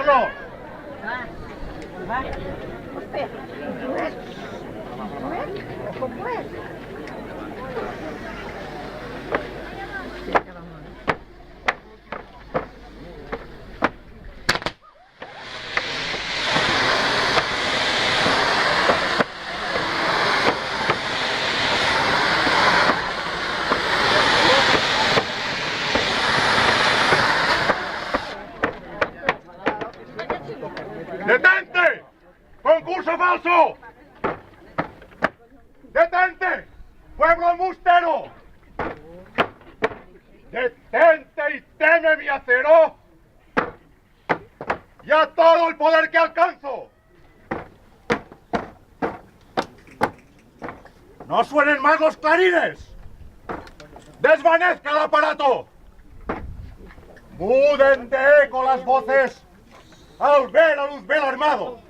No. ¡Detente! ¡Concurso falso! ¡Detente! ¡Pueblo embustero! ¡Detente y teme mi acero! ¡Y a todo el poder que alcanzo! ¡No suenen más los clarines! ¡Desvanezca el aparato! ¡Muden de eco las voces al ver a Luzbel armado!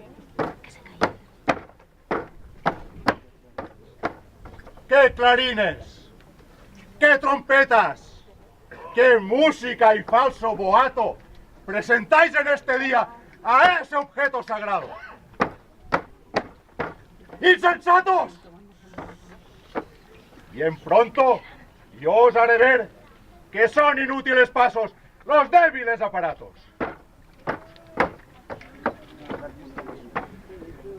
¡Qué clarines! ¡Qué trompetas! ¡Qué música y falso boato presentáis en este día a ese objeto sagrado! ¡Insensatos! Bien pronto yo os haré ver que son inútiles pasos los débiles aparatos.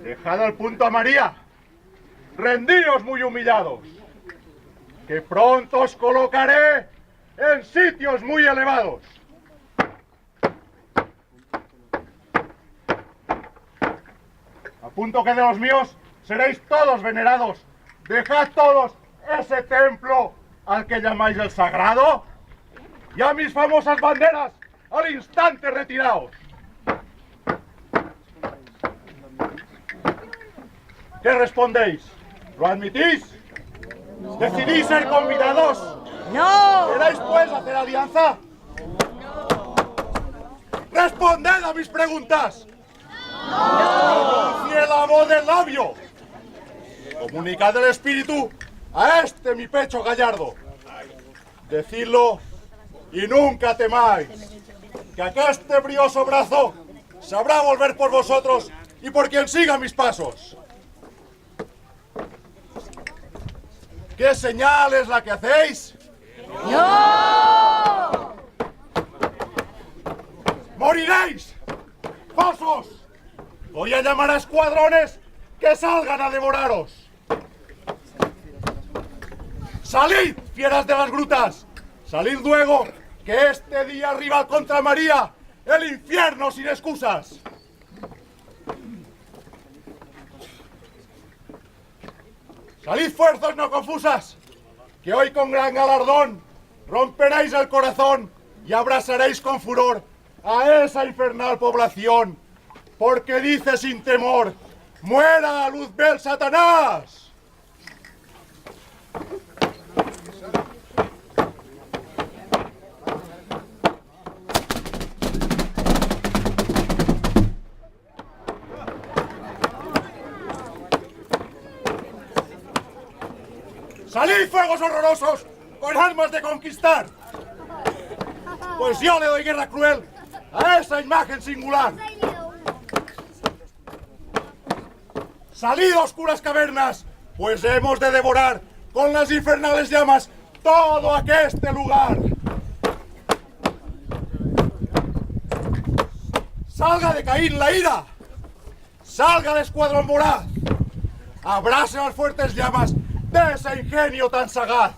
Dejad al punto a María, rendíos muy humillados, que pronto os colocaré en sitios muy elevados. A punto que de los míos seréis todos venerados. Dejad todos ese templo al que llamáis el sagrado, y a mis famosas banderas al instante retiraos. ¿Qué respondéis? ¿Lo admitís? No. ¿Decidís ser convidados? ¡No! ¿Queréis pues hacer alianza? ¡No! ¡Responded a mis preguntas! ¡No! ¡Pronuncie la voz del labio! Comunicad el espíritu a este mi pecho gallardo. Decidlo y nunca temáis, que aqueste brioso brazo sabrá volver por vosotros y por quien siga mis pasos. ¿Qué señal es la que hacéis? ¡No! ¡Moriréis! ¡Falsos! Voy a llamar a escuadrones que salgan a devoraros. ¡Salid, fieras de las grutas! ¡Salid luego, que este día rival contra María, el infierno sin excusas! ¡Salid, fuerzas no confusas! Que hoy con gran galardón romperéis el corazón y abrazaréis con furor a esa infernal población, porque dice sin temor: ¡muera Luzbel Satanás! ¡Salid, fuegos horrorosos, con armas de conquistar! Pues yo le doy guerra cruel a esa imagen singular. ¡Salid, oscuras cavernas, pues hemos de devorar con las infernales llamas todo aqueste lugar! ¡Salga de Caín la ira! ¡Salga el escuadrón voraz! ¡Abrase las fuertes llamas de ese ingenio tan sagaz!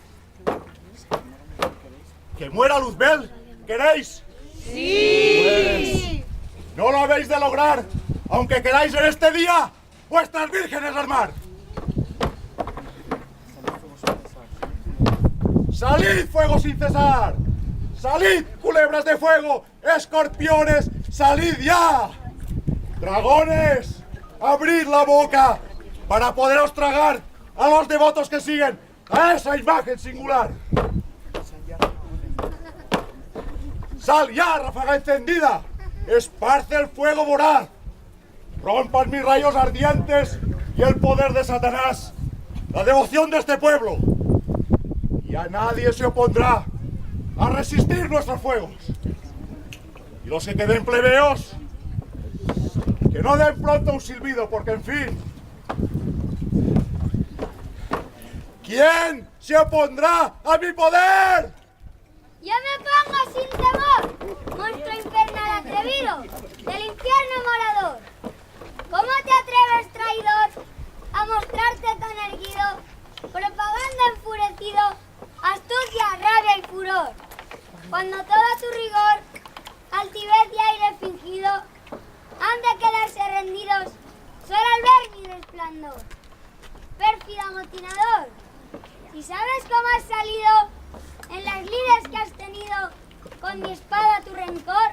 ¿Que muera Luzbel? ¿Queréis? ¡Sí! Pues no lo habéis de lograr, aunque queráis en este día vuestras vírgenes armar. ¡Salid, fuego sin cesar! ¡Salid, culebras de fuego! ¡Escorpiones, salid ya! ¡Dragones, abrid la boca para poderos tragar a los devotos que siguen a esa imagen singular! ¡Sal ya, ráfaga encendida! ¡Esparce el fuego voraz! ¡Rompan mis rayos ardientes y el poder de Satanás la devoción de este pueblo! Y a nadie se opondrá a resistir nuestros fuegos. Y los que queden plebeos, Que no den pronto un silbido, porque en fin... ¿Quién se opondrá a mi poder? Yo me pongo sin temor, monstruo infernal atrevido, del infierno morador. ¿Cómo te atreves, traidor, a mostrarte tan erguido, propaganda enfurecido, astucia, rabia y furor? Cuando todo tu rigor, altivez y aire fingido, han de quedarse rendidos solo al ver mi resplandor. Pérfido amotinador, si sabes cómo has salido en las lides que has tenido con mi espada tu rencor,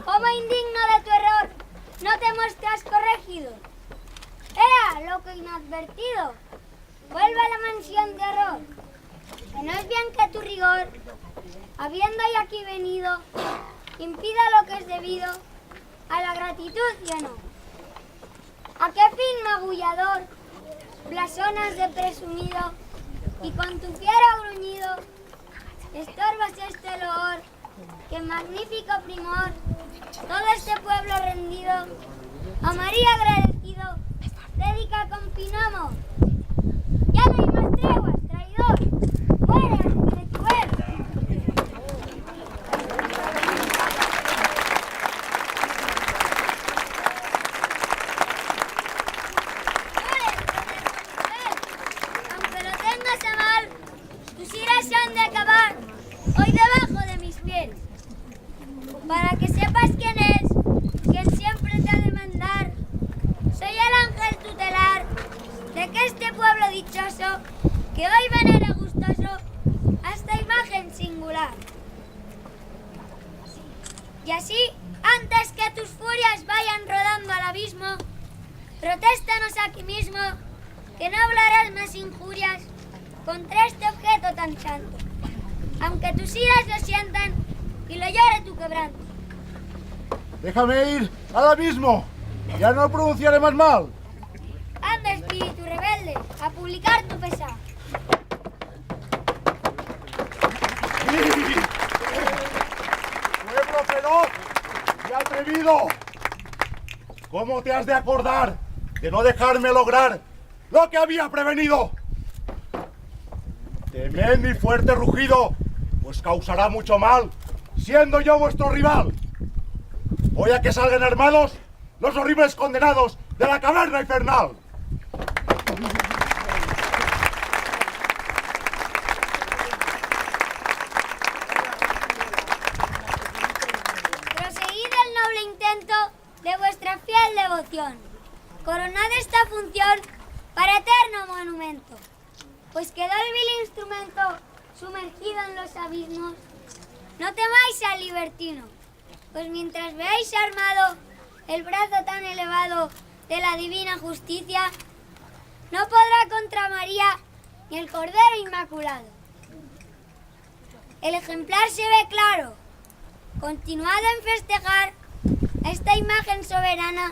como indigno de tu error no te muestras corregido. ¡Ea, loco inadvertido! Vuelve a la mansión de horror, que no es bien que tu rigor, habiendo ya aquí venido, impida lo que es debido a la gratitud y honor. ¿A qué fin, magullador, blasonas de presumido y con tu fiero gruñido estorbas este loor que en magnífico primor todo este pueblo rendido a María agradecido dedica con pinomo? Ya no hay más treguas, traidor, muere antes de tu ver. Aunque lo tengas a mal, tus iras se han de acabar hoy debajo de mis pies, para que sepas quién es, quien siempre te ha de mandar. Soy el ángel tutelar de que este pueblo dichoso, que hoy venera gustoso a esta imagen singular. Y así, antes que tus furias vayan rodando al abismo, protéstanos aquí mismo que no hablarás más injurias contra este objeto tan santo, aunque tus iras lo sientan y lo llore tu quebranto. Déjame ir al abismo. Ya no pronunciaré más mal. Anda, espíritu rebelde, a publicar tu pesar. ¡Sí! ¡Pueblo feroz y atrevido! ¿Cómo te has de acordar de no dejarme lograr lo que había prevenido? Temed mi fuerte rugido, pues causará mucho mal, siendo yo vuestro rival. Voy a que salgan armados los horribles condenados de la caverna infernal. Proseguid el noble intento de vuestra fiel devoción. Coronad esta función para eterno monumento, pues quedó el vil instrumento sumergido en los abismos. No temáis al libertino, pues mientras veáis armado el brazo tan elevado de la divina justicia, no podrá contra María ni el Cordero Inmaculado. El ejemplar se ve claro. Continuad en festejar esta imagen soberana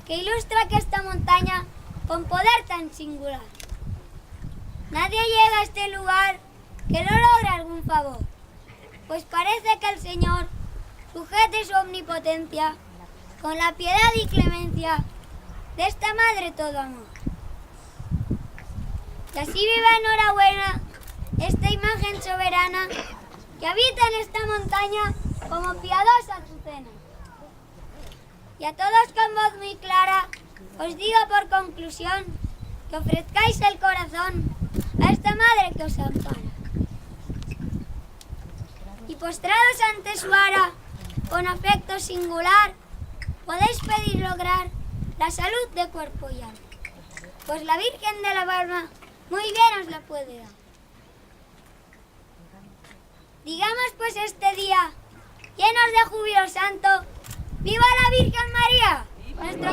que ilustra que esta montaña con poder tan singular. Nadie llega a este lugar que no logre algún favor, pues parece que el Señor sujete su omnipotencia con la piedad y clemencia de esta Madre todo amor. Y así viva enhorabuena esta imagen soberana que habita en esta montaña como piadosa azucena. Y a todos con voz muy clara os digo por conclusión que ofrezcáis el corazón a esta Madre que os ampara. Y postrados ante su ara, con afecto singular, podéis pedir lograr la salud de cuerpo y alma, pues la Virgen de la Palma muy bien os la puede dar. Digamos pues este día, llenos de júbilo santo, ¡viva la Virgen María! Nuestro